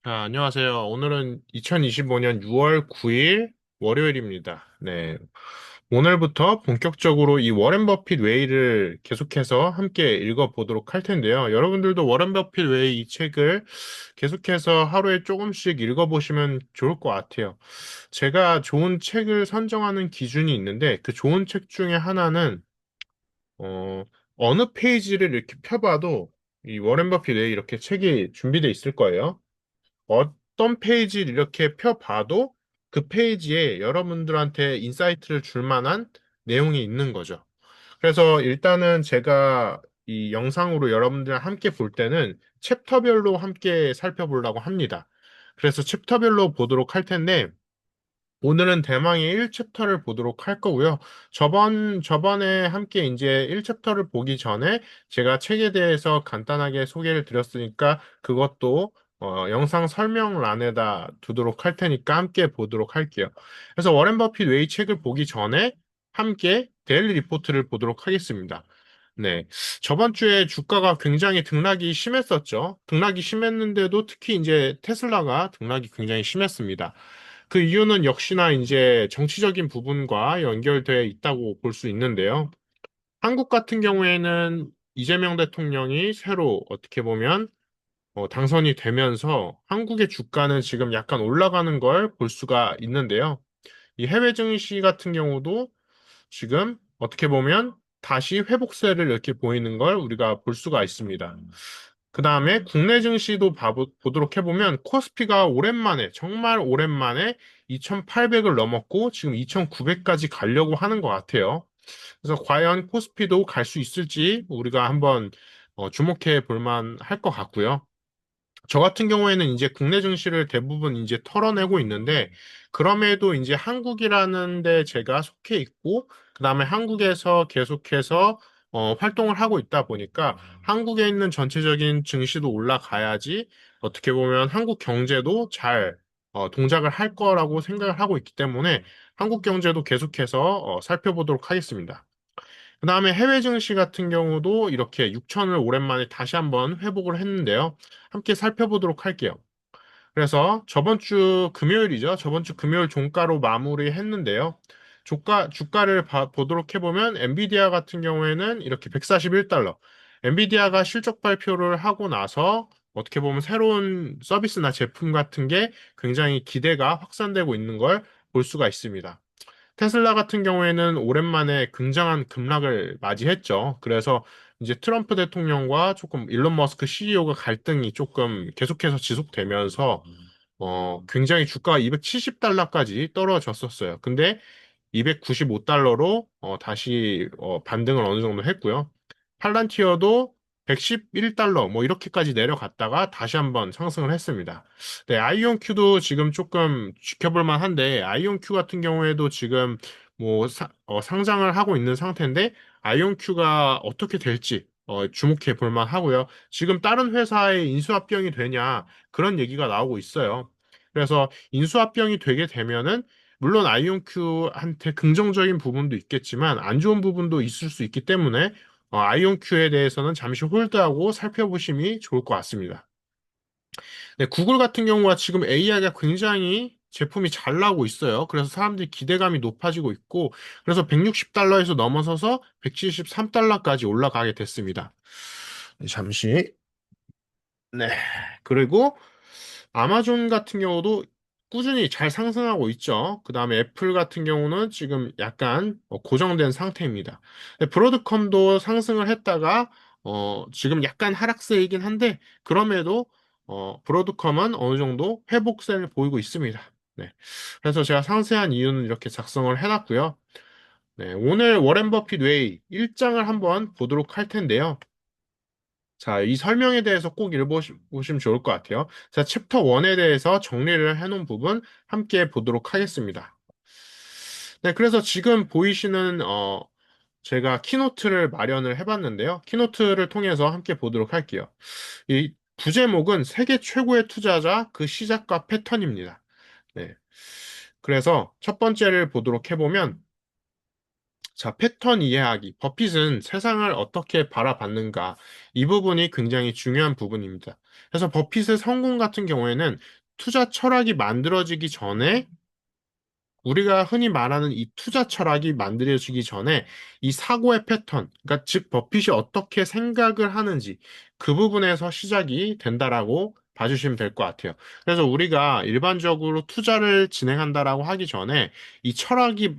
안녕하세요. 오늘은 2025년 6월 9일 월요일입니다. 네. 오늘부터 본격적으로 이 워렌 버핏 웨이를 계속해서 함께 읽어보도록 할 텐데요. 여러분들도 워렌 버핏 웨이 이 책을 계속해서 하루에 조금씩 읽어보시면 좋을 것 같아요. 제가 좋은 책을 선정하는 기준이 있는데 그 좋은 책 중에 하나는 어, 어느 페이지를 이렇게 펴봐도 이 워렌 버핏 웨이 이렇게 책이 준비되어 있을 거예요. 어떤 페이지를 이렇게 펴봐도 그 페이지에 여러분들한테 인사이트를 줄 만한 내용이 있는 거죠. 그래서 일단은 제가 이 영상으로 여러분들과 함께 볼 때는 챕터별로 함께 살펴보려고 합니다. 그래서 챕터별로 보도록 할 텐데, 오늘은 대망의 1챕터를 보도록 할 거고요. 저번에 함께 이제 1챕터를 보기 전에 제가 책에 대해서 간단하게 소개를 드렸으니까 그것도 영상 설명란에다 두도록 할 테니까 함께 보도록 할게요. 그래서 워렌 버핏 웨이 책을 보기 전에 함께 데일리 리포트를 보도록 하겠습니다. 네. 저번 주에 주가가 굉장히 등락이 심했었죠. 등락이 심했는데도 특히 이제 테슬라가 등락이 굉장히 심했습니다. 그 이유는 역시나 이제 정치적인 부분과 연결되어 있다고 볼 수 있는데요. 한국 같은 경우에는 이재명 대통령이 새로 어떻게 보면 당선이 되면서 한국의 주가는 지금 약간 올라가는 걸 볼 수가 있는데요. 이 해외 증시 같은 경우도 지금 어떻게 보면 다시 회복세를 이렇게 보이는 걸 우리가 볼 수가 있습니다. 그 다음에 국내 증시도 보도록 해보면 코스피가 오랜만에, 정말 오랜만에 2,800을 넘었고 지금 2,900까지 가려고 하는 것 같아요. 그래서 과연 코스피도 갈 수 있을지 우리가 한번 주목해 볼 만할 것 같고요. 저 같은 경우에는 이제 국내 증시를 대부분 이제 털어내고 있는데, 그럼에도 이제 한국이라는 데 제가 속해 있고, 그 다음에 한국에서 계속해서 활동을 하고 있다 보니까 한국에 있는 전체적인 증시도 올라가야지 어떻게 보면 한국 경제도 잘 동작을 할 거라고 생각을 하고 있기 때문에 한국 경제도 계속해서 살펴보도록 하겠습니다. 그 다음에 해외 증시 같은 경우도 이렇게 6천을 오랜만에 다시 한번 회복을 했는데요. 함께 살펴보도록 할게요. 그래서 저번 주 금요일이죠. 저번 주 금요일 종가로 마무리했는데요. 주가를 보도록 해보면 엔비디아 같은 경우에는 이렇게 141달러. 엔비디아가 실적 발표를 하고 나서 어떻게 보면 새로운 서비스나 제품 같은 게 굉장히 기대가 확산되고 있는 걸 볼 수가 있습니다. 테슬라 같은 경우에는 오랜만에 굉장한 급락을 맞이했죠. 그래서 이제 트럼프 대통령과 조금 일론 머스크 CEO가 갈등이 조금 계속해서 지속되면서 굉장히 주가가 270달러까지 떨어졌었어요. 근데 295달러로 다시 반등을 어느 정도 했고요. 팔란티어도 111달러 뭐 이렇게까지 내려갔다가 다시 한번 상승을 했습니다. 네, 아이온큐도 지금 조금 지켜볼 만한데 아이온큐 같은 경우에도 지금 뭐 상장을 하고 있는 상태인데 아이온큐가 어떻게 될지 주목해 볼 만하고요. 지금 다른 회사의 인수합병이 되냐 그런 얘기가 나오고 있어요. 그래서 인수합병이 되게 되면은 물론 아이온큐한테 긍정적인 부분도 있겠지만 안 좋은 부분도 있을 수 있기 때문에 아이온큐에 대해서는 잠시 홀드하고 살펴보심이 좋을 것 같습니다. 네, 구글 같은 경우가 지금 AI가 굉장히 제품이 잘 나오고 있어요. 그래서 사람들이 기대감이 높아지고 있고, 그래서 160달러에서 넘어서서 173달러까지 올라가게 됐습니다. 네, 잠시. 네. 그리고 아마존 같은 경우도 꾸준히 잘 상승하고 있죠. 그 다음에 애플 같은 경우는 지금 약간 고정된 상태입니다. 브로드컴도 상승을 했다가 지금 약간 하락세이긴 한데 그럼에도 브로드컴은 어느 정도 회복세를 보이고 있습니다. 네. 그래서 제가 상세한 이유는 이렇게 작성을 해놨고요. 네, 오늘 워렌 버핏 웨이 1장을 한번 보도록 할 텐데요. 자, 이 설명에 대해서 꼭 읽어보시면 좋을 것 같아요. 자, 챕터 1에 대해서 정리를 해놓은 부분 함께 보도록 하겠습니다. 네, 그래서 지금 보이시는, 제가 키노트를 마련을 해봤는데요. 키노트를 통해서 함께 보도록 할게요. 이 부제목은 세계 최고의 투자자 그 시작과 패턴입니다. 네. 그래서 첫 번째를 보도록 해보면, 자, 패턴 이해하기. 버핏은 세상을 어떻게 바라봤는가. 이 부분이 굉장히 중요한 부분입니다. 그래서 버핏의 성공 같은 경우에는 투자 철학이 만들어지기 전에 우리가 흔히 말하는 이 투자 철학이 만들어지기 전에 이 사고의 패턴, 그러니까 즉 버핏이 어떻게 생각을 하는지 그 부분에서 시작이 된다라고 봐주시면 될 것 같아요. 그래서 우리가 일반적으로 투자를 진행한다라고 하기 전에 이 철학이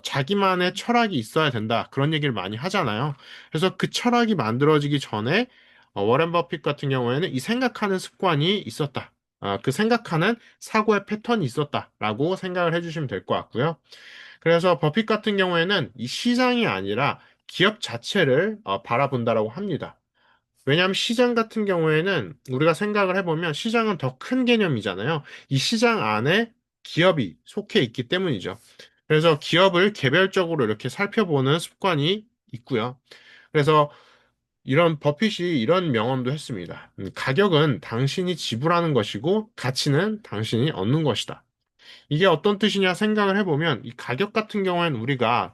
자기만의 철학이 있어야 된다 그런 얘기를 많이 하잖아요. 그래서 그 철학이 만들어지기 전에 워렌 버핏 같은 경우에는 이 생각하는 습관이 있었다. 그 생각하는 사고의 패턴이 있었다라고 생각을 해주시면 될 것 같고요. 그래서 버핏 같은 경우에는 이 시장이 아니라 기업 자체를 바라본다라고 합니다. 왜냐하면 시장 같은 경우에는 우리가 생각을 해보면 시장은 더 큰 개념이잖아요. 이 시장 안에 기업이 속해 있기 때문이죠. 그래서 기업을 개별적으로 이렇게 살펴보는 습관이 있고요. 그래서 이런 버핏이 이런 명언도 했습니다. 가격은 당신이 지불하는 것이고 가치는 당신이 얻는 것이다. 이게 어떤 뜻이냐 생각을 해보면 이 가격 같은 경우에는 우리가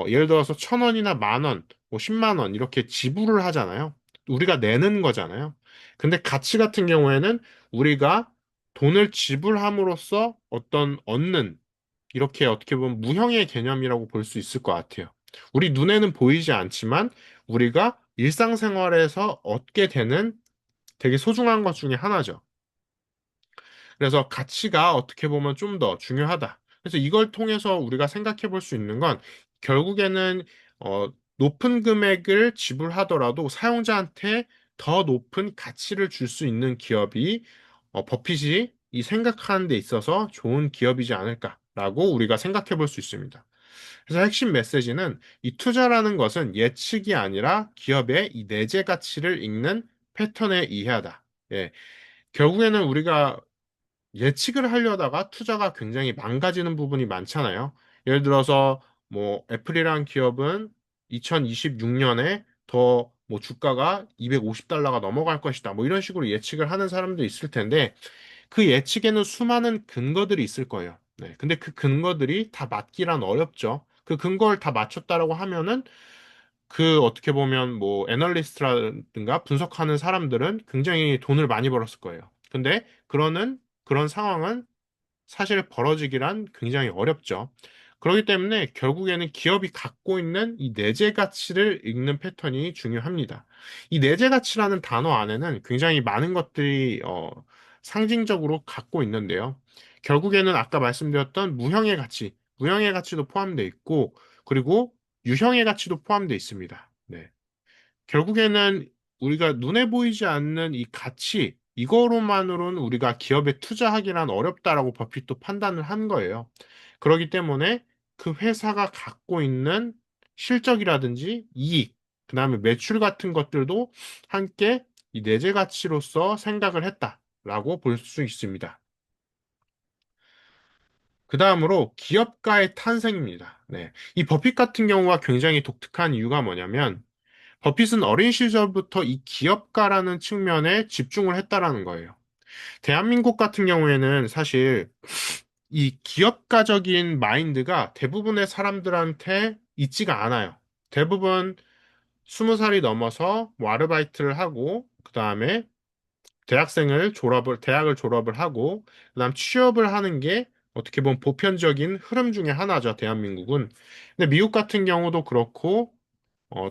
예를 들어서 1,000원이나 10,000원, 뭐 10만 원 이렇게 지불을 하잖아요. 우리가 내는 거잖아요. 근데 가치 같은 경우에는 우리가 돈을 지불함으로써 어떤 얻는 이렇게 어떻게 보면 무형의 개념이라고 볼 수 있을 것 같아요. 우리 눈에는 보이지 않지만 우리가 일상생활에서 얻게 되는 되게 소중한 것 중에 하나죠. 그래서 가치가 어떻게 보면 좀 더 중요하다. 그래서 이걸 통해서 우리가 생각해 볼 수 있는 건 결국에는 높은 금액을 지불하더라도 사용자한테 더 높은 가치를 줄 수 있는 기업이 버핏이 이 생각하는 데 있어서 좋은 기업이지 않을까라고 우리가 생각해 볼 수 있습니다. 그래서 핵심 메시지는 이 투자라는 것은 예측이 아니라 기업의 이 내재 가치를 읽는 패턴에 의하다. 예. 결국에는 우리가 예측을 하려다가 투자가 굉장히 망가지는 부분이 많잖아요. 예를 들어서 뭐 애플이라는 기업은 2026년에 더 뭐 주가가 250달러가 넘어갈 것이다. 뭐 이런 식으로 예측을 하는 사람도 있을 텐데 그 예측에는 수많은 근거들이 있을 거예요. 네. 근데 그 근거들이 다 맞기란 어렵죠. 그 근거를 다 맞췄다라고 하면은 그 어떻게 보면 뭐 애널리스트라든가 분석하는 사람들은 굉장히 돈을 많이 벌었을 거예요. 근데 그런 상황은 사실 벌어지기란 굉장히 어렵죠. 그렇기 때문에 결국에는 기업이 갖고 있는 이 내재 가치를 읽는 패턴이 중요합니다. 이 내재 가치라는 단어 안에는 굉장히 많은 것들이 상징적으로 갖고 있는데요. 결국에는 아까 말씀드렸던 무형의 가치도 포함되어 있고, 그리고 유형의 가치도 포함되어 있습니다. 네. 결국에는 우리가 눈에 보이지 않는 이 가치, 이거로만으로는 우리가 기업에 투자하기란 어렵다라고 버핏도 판단을 한 거예요. 그렇기 때문에 그 회사가 갖고 있는 실적이라든지 이익, 그다음에 매출 같은 것들도 함께 이 내재 가치로서 생각을 했다라고 볼 수 있습니다. 그 다음으로 기업가의 탄생입니다. 네. 이 버핏 같은 경우가 굉장히 독특한 이유가 뭐냐면 버핏은 어린 시절부터 이 기업가라는 측면에 집중을 했다라는 거예요. 대한민국 같은 경우에는 사실 이 기업가적인 마인드가 대부분의 사람들한테 있지가 않아요. 대부분 20살이 넘어서 뭐 아르바이트를 하고, 그 다음에 대학을 졸업을 하고, 그 다음 취업을 하는 게 어떻게 보면 보편적인 흐름 중에 하나죠, 대한민국은. 근데 미국 같은 경우도 그렇고,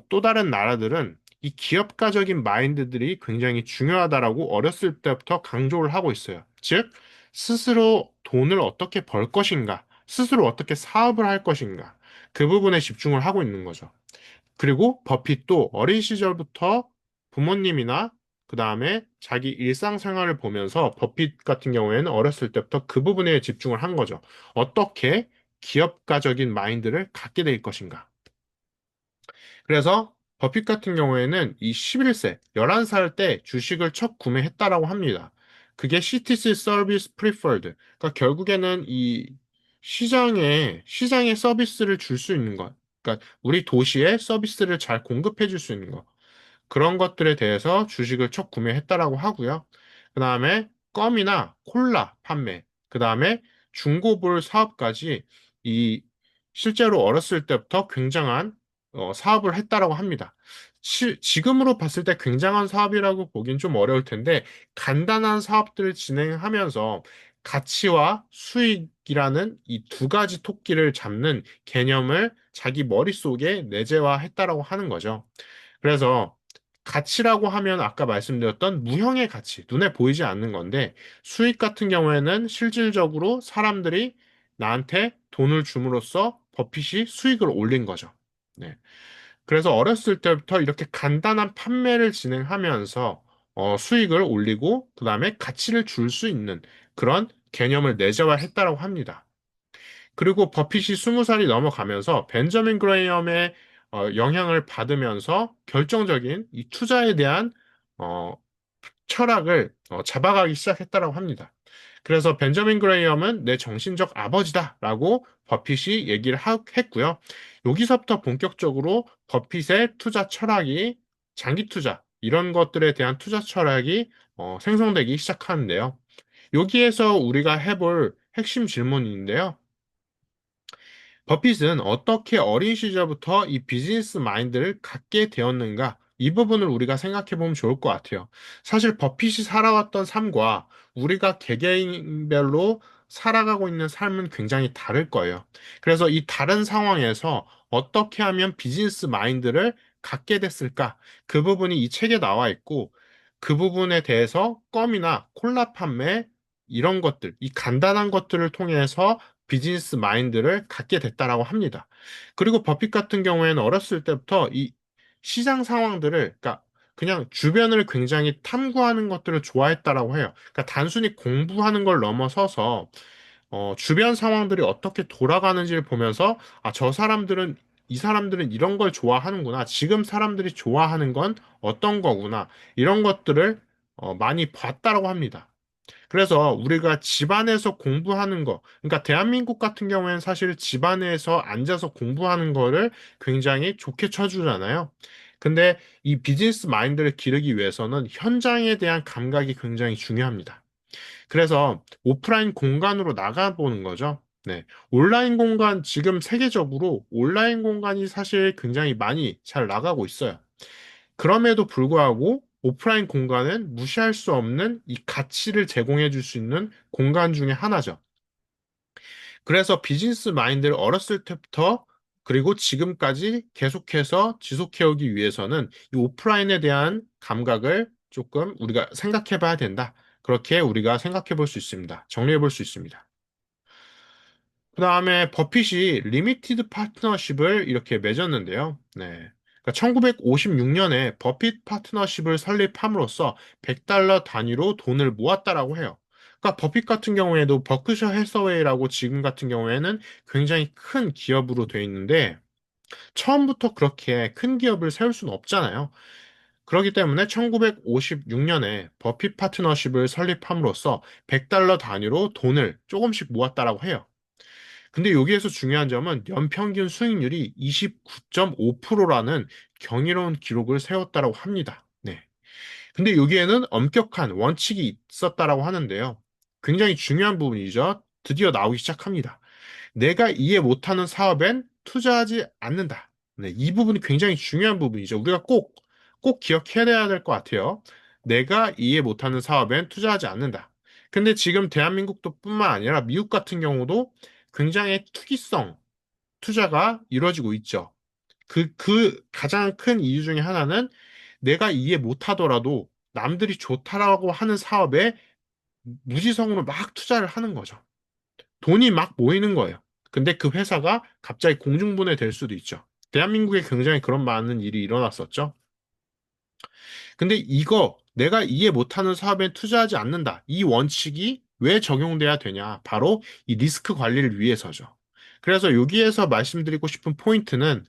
또 다른 나라들은 이 기업가적인 마인드들이 굉장히 중요하다라고 어렸을 때부터 강조를 하고 있어요. 즉, 스스로 돈을 어떻게 벌 것인가, 스스로 어떻게 사업을 할 것인가, 그 부분에 집중을 하고 있는 거죠. 그리고 버핏도 어린 시절부터 부모님이나 그 다음에 자기 일상생활을 보면서 버핏 같은 경우에는 어렸을 때부터 그 부분에 집중을 한 거죠. 어떻게 기업가적인 마인드를 갖게 될 것인가. 그래서 버핏 같은 경우에는 이 11세, 11살 때 주식을 첫 구매했다라고 합니다. 그게 CTC Service Preferred. 그러니까 결국에는 이 시장에 서비스를 줄 수 있는 것. 그러니까 우리 도시에 서비스를 잘 공급해 줄 수 있는 것. 그런 것들에 대해서 주식을 첫 구매했다라고 하고요. 그 다음에 껌이나 콜라 판매, 그 다음에 중고볼 사업까지 이 실제로 어렸을 때부터 굉장한 사업을 했다라고 합니다. 지금으로 봤을 때 굉장한 사업이라고 보긴 좀 어려울 텐데 간단한 사업들을 진행하면서 가치와 수익이라는 이 두 가지 토끼를 잡는 개념을 자기 머릿속에 내재화했다라고 하는 거죠. 그래서 가치라고 하면 아까 말씀드렸던 무형의 가치, 눈에 보이지 않는 건데 수익 같은 경우에는 실질적으로 사람들이 나한테 돈을 줌으로써 버핏이 수익을 올린 거죠. 네. 그래서 어렸을 때부터 이렇게 간단한 판매를 진행하면서 수익을 올리고 그다음에 가치를 줄 수 있는 그런 개념을 내재화했다라고 합니다. 그리고 버핏이 20살이 넘어가면서 벤저민 그레이엄의 영향을 받으면서 결정적인 이 투자에 대한 어, 철학을 잡아가기 시작했다고 합니다. 그래서 벤저민 그레이엄은 내 정신적 아버지다라고 버핏이 했고요. 여기서부터 본격적으로 버핏의 투자 철학이 장기 투자 이런 것들에 대한 투자 철학이 생성되기 시작하는데요. 여기에서 우리가 해볼 핵심 질문인데요. 버핏은 어떻게 어린 시절부터 이 비즈니스 마인드를 갖게 되었는가? 이 부분을 우리가 생각해 보면 좋을 것 같아요. 사실 버핏이 살아왔던 삶과 우리가 개개인별로 살아가고 있는 삶은 굉장히 다를 거예요. 그래서 이 다른 상황에서 어떻게 하면 비즈니스 마인드를 갖게 됐을까? 그 부분이 이 책에 나와 있고, 그 부분에 대해서 껌이나 콜라 판매, 이런 것들, 이 간단한 것들을 통해서 비즈니스 마인드를 갖게 됐다라고 합니다. 그리고 버핏 같은 경우에는 어렸을 때부터 이 시장 상황들을, 그러니까 그냥 주변을 굉장히 탐구하는 것들을 좋아했다라고 해요. 그러니까 단순히 공부하는 걸 넘어서서 주변 상황들이 어떻게 돌아가는지를 보면서 아, 이 사람들은 이런 걸 좋아하는구나. 지금 사람들이 좋아하는 건 어떤 거구나. 이런 것들을 많이 봤다라고 합니다. 그래서 우리가 집안에서 공부하는 거, 그러니까 대한민국 같은 경우에는 사실 집안에서 앉아서 공부하는 거를 굉장히 좋게 쳐주잖아요. 근데 이 비즈니스 마인드를 기르기 위해서는 현장에 대한 감각이 굉장히 중요합니다. 그래서 오프라인 공간으로 나가보는 거죠. 네. 온라인 공간, 지금 세계적으로 온라인 공간이 사실 굉장히 많이 잘 나가고 있어요. 그럼에도 불구하고 오프라인 공간은 무시할 수 없는 이 가치를 제공해 줄 수 있는 공간 중에 하나죠. 그래서 비즈니스 마인드를 어렸을 때부터 그리고 지금까지 계속해서 지속해오기 위해서는 이 오프라인에 대한 감각을 조금 우리가 생각해 봐야 된다. 그렇게 우리가 생각해 볼 수 있습니다. 정리해 볼 수 있습니다. 그 다음에 버핏이 리미티드 파트너십을 이렇게 맺었는데요. 네. 그러니까 1956년에 버핏 파트너십을 설립함으로써 100달러 단위로 돈을 모았다라고 해요. 그러니까 버핏 같은 경우에도 버크셔 해서웨이라고 지금 같은 경우에는 굉장히 큰 기업으로 돼 있는데 처음부터 그렇게 큰 기업을 세울 수는 없잖아요. 그렇기 때문에 1956년에 버핏 파트너십을 설립함으로써 100달러 단위로 돈을 조금씩 모았다라고 해요. 근데 여기에서 중요한 점은 연평균 수익률이 29.5%라는 경이로운 기록을 세웠다라고 합니다. 네. 근데 여기에는 엄격한 원칙이 있었다라고 하는데요. 굉장히 중요한 부분이죠. 드디어 나오기 시작합니다. 내가 이해 못하는 사업엔 투자하지 않는다. 네, 이 부분이 굉장히 중요한 부분이죠. 우리가 꼭 기억해야 될 것 같아요. 내가 이해 못하는 사업엔 투자하지 않는다. 근데 지금 대한민국도 뿐만 아니라 미국 같은 경우도 굉장히 투기성 투자가 이루어지고 있죠. 그 가장 큰 이유 중에 하나는 내가 이해 못하더라도 남들이 좋다라고 하는 사업에 무지성으로 막 투자를 하는 거죠. 돈이 막 모이는 거예요. 근데 그 회사가 갑자기 공중분해 될 수도 있죠. 대한민국에 굉장히 그런 많은 일이 일어났었죠. 근데 이거 내가 이해 못하는 사업에 투자하지 않는다. 이 원칙이 왜 적용돼야 되냐? 바로 이 리스크 관리를 위해서죠. 그래서 여기에서 말씀드리고 싶은 포인트는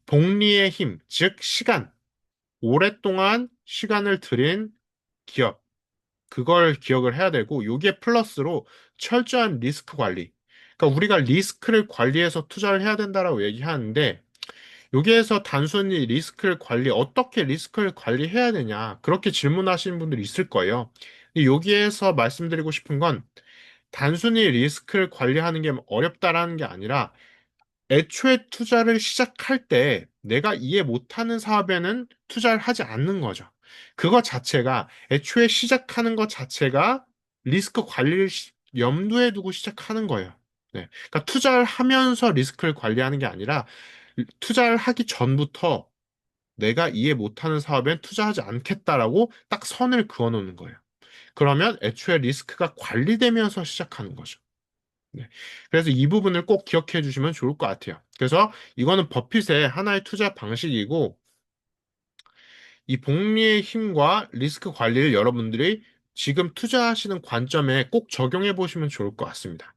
복리의 힘, 즉 시간, 오랫동안 시간을 들인 기업, 그걸 기억을 해야 되고 요게 플러스로 철저한 리스크 관리. 그러니까 우리가 리스크를 관리해서 투자를 해야 된다라고 얘기하는데 여기에서 단순히 어떻게 리스크를 관리해야 되냐, 그렇게 질문하시는 분들이 있을 거예요. 근데 여기에서 말씀드리고 싶은 건 단순히 리스크를 관리하는 게 어렵다라는 게 아니라 애초에 투자를 시작할 때 내가 이해 못하는 사업에는 투자를 하지 않는 거죠. 그거 자체가 애초에 시작하는 것 자체가 리스크 관리를 염두에 두고 시작하는 거예요. 네. 그러니까 투자를 하면서 리스크를 관리하는 게 아니라 투자를 하기 전부터 내가 이해 못하는 사업엔 투자하지 않겠다라고 딱 선을 그어 놓는 거예요. 그러면 애초에 리스크가 관리되면서 시작하는 거죠. 네. 그래서 이 부분을 꼭 기억해 주시면 좋을 것 같아요. 그래서 이거는 버핏의 하나의 투자 방식이고, 이 복리의 힘과 리스크 관리를 여러분들이 지금 투자하시는 관점에 꼭 적용해 보시면 좋을 것 같습니다.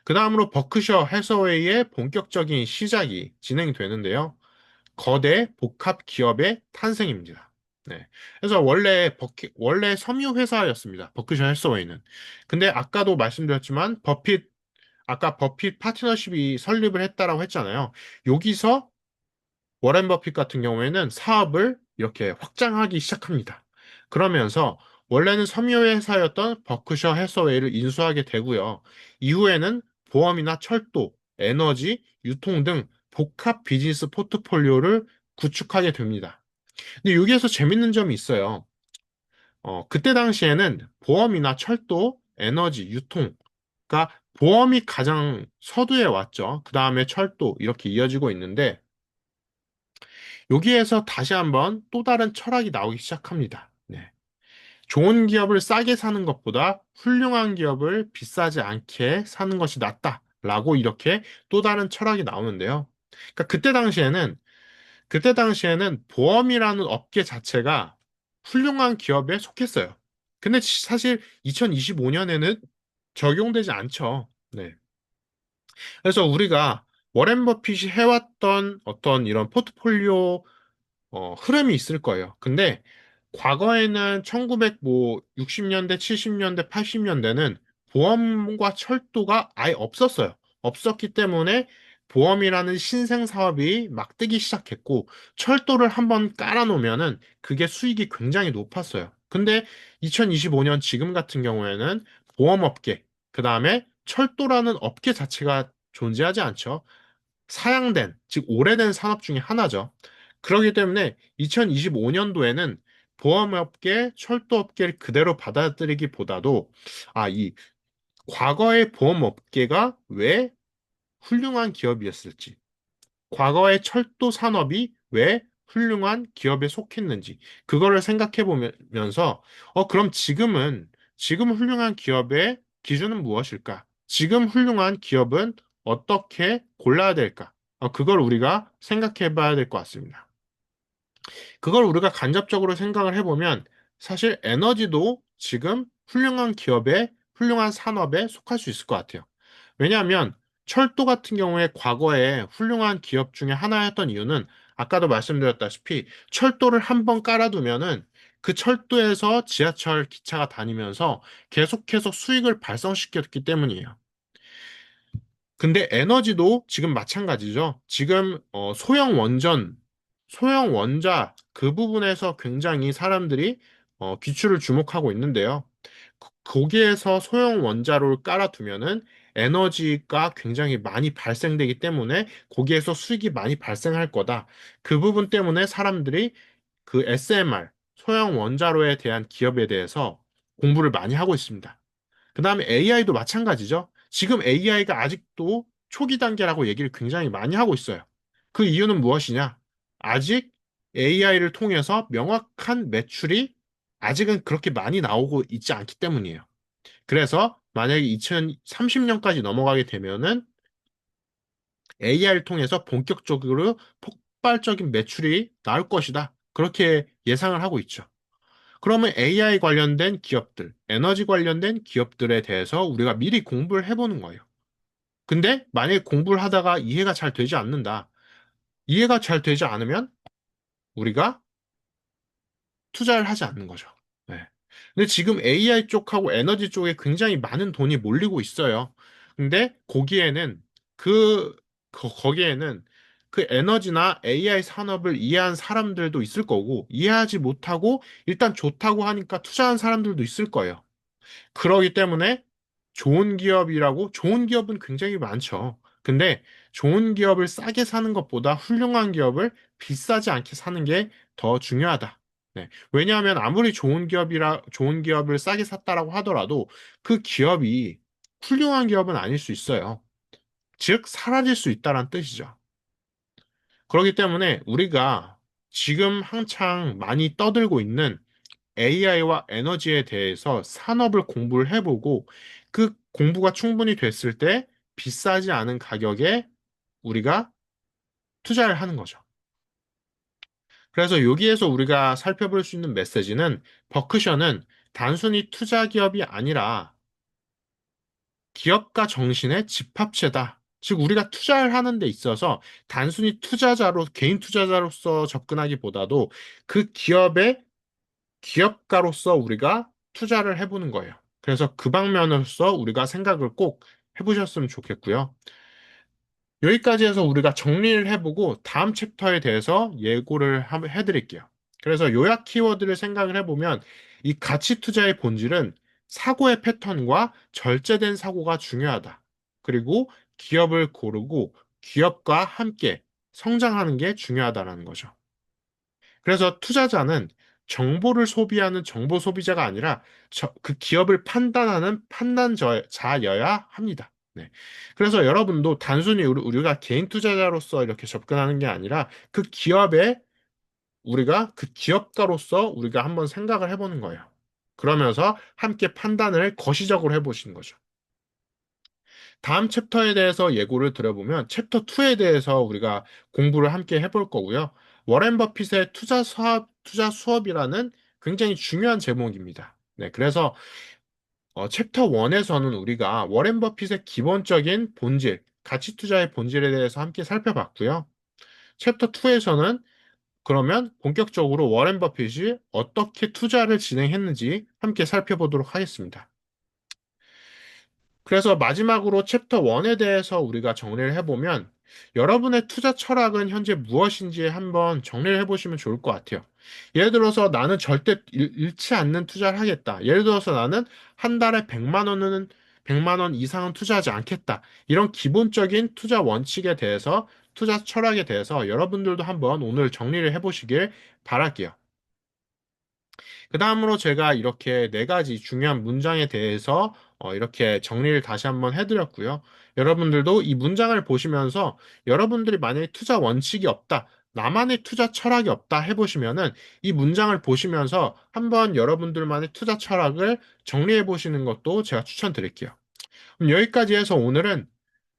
그 다음으로 버크셔 해서웨이의 본격적인 시작이 진행이 되는데요. 거대 복합 기업의 탄생입니다. 네. 그래서 원래 섬유 회사였습니다. 버크셔 해서웨이는. 근데 아까도 말씀드렸지만 아까 버핏 파트너십이 설립을 했다라고 했잖아요. 여기서 워렌 버핏 같은 경우에는 사업을 이렇게 확장하기 시작합니다. 그러면서 원래는 섬유회사였던 버크셔 해서웨이를 인수하게 되고요. 이후에는 보험이나 철도, 에너지, 유통 등 복합 비즈니스 포트폴리오를 구축하게 됩니다. 근데 여기에서 재밌는 점이 있어요. 그때 당시에는 보험이나 철도, 에너지, 유통, 그러니까 보험이 가장 서두에 왔죠. 그 다음에 철도 이렇게 이어지고 있는데 여기에서 다시 한번 또 다른 철학이 나오기 시작합니다. 네. 좋은 기업을 싸게 사는 것보다 훌륭한 기업을 비싸지 않게 사는 것이 낫다라고 이렇게 또 다른 철학이 나오는데요. 그러니까 그때 당시에는 보험이라는 업계 자체가 훌륭한 기업에 속했어요. 근데 사실 2025년에는 적용되지 않죠. 네. 그래서 우리가 워렌 버핏이 해왔던 어떤 이런 포트폴리오 흐름이 있을 거예요. 근데 과거에는 1960년대, 70년대, 80년대는 보험과 철도가 아예 없었어요. 없었기 때문에 보험이라는 신생 사업이 막 뜨기 시작했고, 철도를 한번 깔아놓으면은 그게 수익이 굉장히 높았어요. 근데 2025년 지금 같은 경우에는 보험업계, 그 다음에 철도라는 업계 자체가 존재하지 않죠. 사양된, 즉 오래된 산업 중에 하나죠. 그렇기 때문에 2025년도에는 보험업계, 철도업계를 그대로 받아들이기보다도 이 과거의 보험업계가 왜 훌륭한 기업이었을지, 과거의 철도 산업이 왜 훌륭한 기업에 속했는지, 그거를 생각해 보면서, 그럼 지금 훌륭한 기업의 기준은 무엇일까? 지금 훌륭한 기업은 어떻게 골라야 될까? 그걸 우리가 생각해 봐야 될 것 같습니다. 그걸 우리가 간접적으로 생각을 해보면 사실 에너지도 지금 훌륭한 기업에, 훌륭한 산업에 속할 수 있을 것 같아요. 왜냐하면 철도 같은 경우에 과거에 훌륭한 기업 중에 하나였던 이유는 아까도 말씀드렸다시피 철도를 한번 깔아두면은 그 철도에서 지하철, 기차가 다니면서 계속해서 수익을 발생시켰기 때문이에요. 근데 에너지도 지금 마찬가지죠. 지금 소형 원자 그 부분에서 굉장히 사람들이 귀추를 주목하고 있는데요. 거기에서 소형 원자로를 깔아두면은 에너지가 굉장히 많이 발생되기 때문에 거기에서 수익이 많이 발생할 거다. 그 부분 때문에 사람들이 그 SMR, 소형 원자로에 대한 기업에 대해서 공부를 많이 하고 있습니다. 그 다음에 AI도 마찬가지죠. 지금 AI가 아직도 초기 단계라고 얘기를 굉장히 많이 하고 있어요. 그 이유는 무엇이냐? 아직 AI를 통해서 명확한 매출이 아직은 그렇게 많이 나오고 있지 않기 때문이에요. 그래서 만약에 2030년까지 넘어가게 되면은 AI를 통해서 본격적으로 폭발적인 매출이 나올 것이다. 그렇게 예상을 하고 있죠. 그러면 AI 관련된 기업들, 에너지 관련된 기업들에 대해서 우리가 미리 공부를 해보는 거예요. 근데 만약에 공부를 하다가 이해가 잘 되지 않는다. 이해가 잘 되지 않으면 우리가 투자를 하지 않는 거죠. 네. 근데 지금 AI 쪽하고 에너지 쪽에 굉장히 많은 돈이 몰리고 있어요. 근데 거기에는 그 에너지나 AI 산업을 이해한 사람들도 있을 거고, 이해하지 못하고 일단 좋다고 하니까 투자한 사람들도 있을 거예요. 그러기 때문에 좋은 기업은 굉장히 많죠. 근데 좋은 기업을 싸게 사는 것보다 훌륭한 기업을 비싸지 않게 사는 게 더 중요하다. 네. 왜냐하면 아무리 좋은 기업을 싸게 샀다라고 하더라도 그 기업이 훌륭한 기업은 아닐 수 있어요. 즉, 사라질 수 있다는 뜻이죠. 그렇기 때문에 우리가 지금 한창 많이 떠들고 있는 AI와 에너지에 대해서 산업을 공부를 해보고 그 공부가 충분히 됐을 때 비싸지 않은 가격에 우리가 투자를 하는 거죠. 그래서 여기에서 우리가 살펴볼 수 있는 메시지는 버크셔는 단순히 투자 기업이 아니라 기업가 정신의 집합체다. 즉, 우리가 투자를 하는 데 있어서 단순히 개인 투자자로서 접근하기보다도 그 기업의 기업가로서 우리가 투자를 해보는 거예요. 그래서 그 방면으로서 우리가 생각을 꼭 해보셨으면 좋겠고요. 여기까지 해서 우리가 정리를 해보고 다음 챕터에 대해서 예고를 해드릴게요. 그래서 요약 키워드를 생각을 해보면 이 가치 투자의 본질은 사고의 패턴과 절제된 사고가 중요하다. 그리고 기업을 고르고 기업과 함께 성장하는 게 중요하다는 거죠. 그래서 투자자는 정보를 소비하는 정보 소비자가 아니라 그 기업을 판단하는 판단자여야 합니다. 네. 그래서 여러분도 단순히 우리가 개인 투자자로서 이렇게 접근하는 게 아니라 그 기업에 우리가 그 기업가로서 우리가 한번 생각을 해보는 거예요. 그러면서 함께 판단을 거시적으로 해보시는 거죠. 다음 챕터에 대해서 예고를 드려보면 챕터 2에 대해서 우리가 공부를 함께 해볼 거고요. 워렌 버핏의 투자 수업이라는 굉장히 중요한 제목입니다. 네, 그래서 챕터 1에서는 우리가 워렌 버핏의 기본적인 본질, 가치 투자의 본질에 대해서 함께 살펴봤고요. 챕터 2에서는 그러면 본격적으로 워렌 버핏이 어떻게 투자를 진행했는지 함께 살펴보도록 하겠습니다. 그래서 마지막으로 챕터 1에 대해서 우리가 정리를 해보면 여러분의 투자 철학은 현재 무엇인지 한번 정리를 해보시면 좋을 것 같아요. 예를 들어서 나는 절대 잃지 않는 투자를 하겠다. 예를 들어서 나는 한 달에 100만 원 이상은 투자하지 않겠다. 이런 기본적인 투자 원칙에 대해서 투자 철학에 대해서 여러분들도 한번 오늘 정리를 해보시길 바랄게요. 그 다음으로 제가 이렇게 네 가지 중요한 문장에 대해서 이렇게 정리를 다시 한번 해드렸고요. 여러분들도 이 문장을 보시면서 여러분들이 만약에 투자 원칙이 없다, 나만의 투자 철학이 없다 해보시면은 이 문장을 보시면서 한번 여러분들만의 투자 철학을 정리해 보시는 것도 제가 추천드릴게요. 그럼 여기까지 해서 오늘은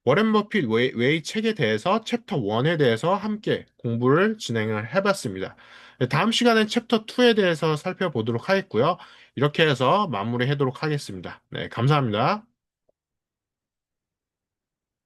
워렌 버핏 웨이 책에 대해서 챕터 1에 대해서 함께 공부를 진행을 해봤습니다. 네, 다음 시간엔 챕터 2에 대해서 살펴보도록 하겠고요. 이렇게 해서 마무리하도록 하겠습니다. 네, 감사합니다.